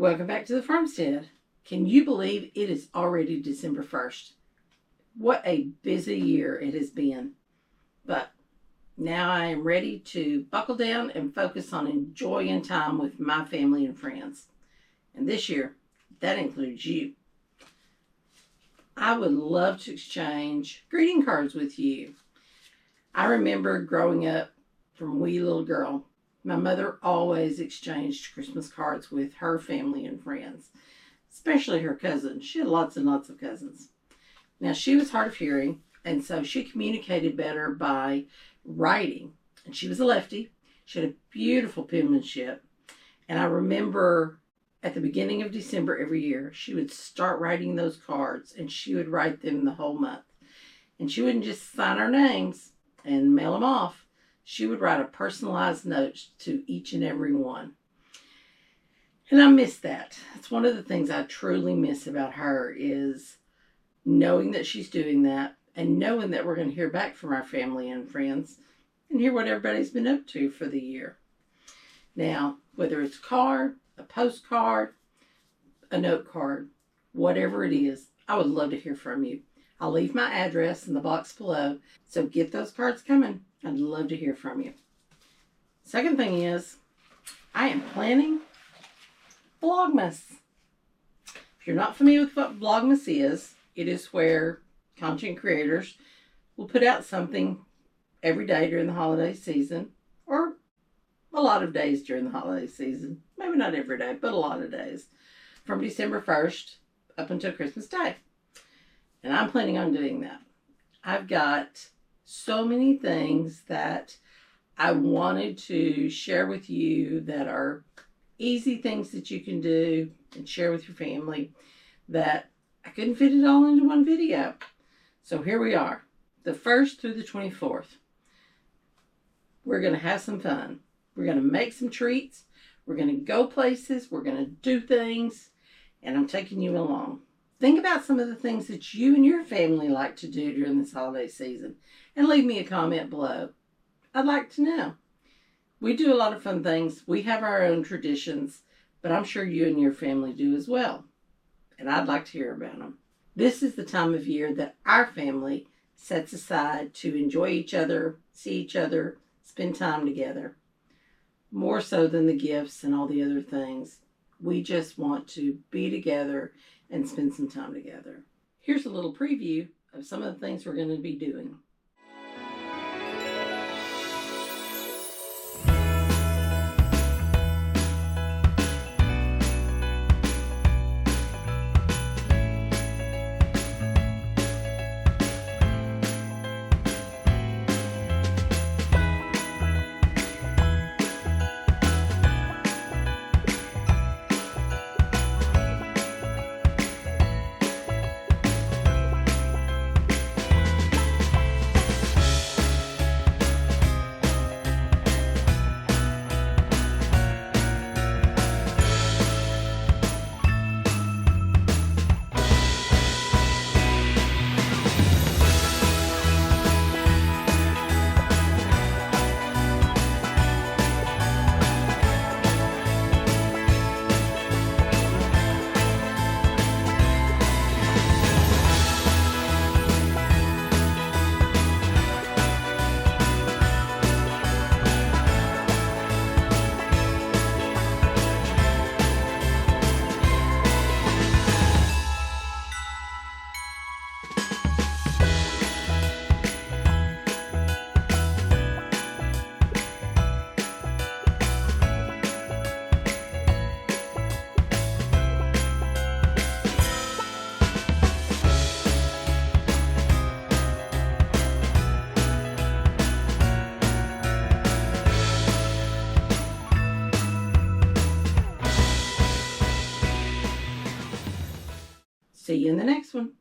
Welcome back to the farmstead. Can you believe it is already December 1st? What a busy year it has been. But now I am ready to buckle down and focus on enjoying time with my family and friends. And this year, that includes you. I would love to exchange greeting cards with you. I remember growing up from a wee little girl. My mother always exchanged Christmas cards with her family and friends, especially her cousins. She had lots and lots of cousins. Now, she was hard of hearing, and so she communicated better by writing. And she was a lefty. She had a beautiful penmanship. And I remember at the beginning of December every year, she would start writing those cards, and she would write them the whole month. And she wouldn't just sign our names and mail them off. She would write a personalized note to each and every one. And I miss that. It's one of the things I truly miss about her is knowing that she's doing that and knowing that we're going to hear back from our family and friends and hear what everybody's been up to for the year. Now, whether it's a card, a postcard, a note card, whatever it is, I would love to hear from you. I'll leave my address in the box below, so get those cards coming. I'd love to hear from you. Second thing is, I am planning Vlogmas. If you're not familiar with what Vlogmas is, it is where content creators will put out something every day during the holiday season, or a lot of days during the holiday season. Maybe not every day, but a lot of days. From December 1st up until Christmas Day. And I'm planning on doing that. I've got so many things that I wanted to share with you that are easy things that you can do and share with your family that I couldn't fit it all into one video. So here we are, the 1st through the 24th. We're going to have some fun. We're going to make some treats. We're going to go places. We're going to do things. And I'm taking you along. Think about some of the things that you and your family like to do during this holiday season and leave me a comment below. I'd like to know. We do a lot of fun things. We have our own traditions, but I'm sure you and your family do as well. And I'd like to hear about them. This is the time of year that our family sets aside to enjoy each other, see each other, spend time together. More so than the gifts and all the other things. We just want to be together and spend some time together. Here's a little preview of some of the things we're going to be doing. See you in the next one.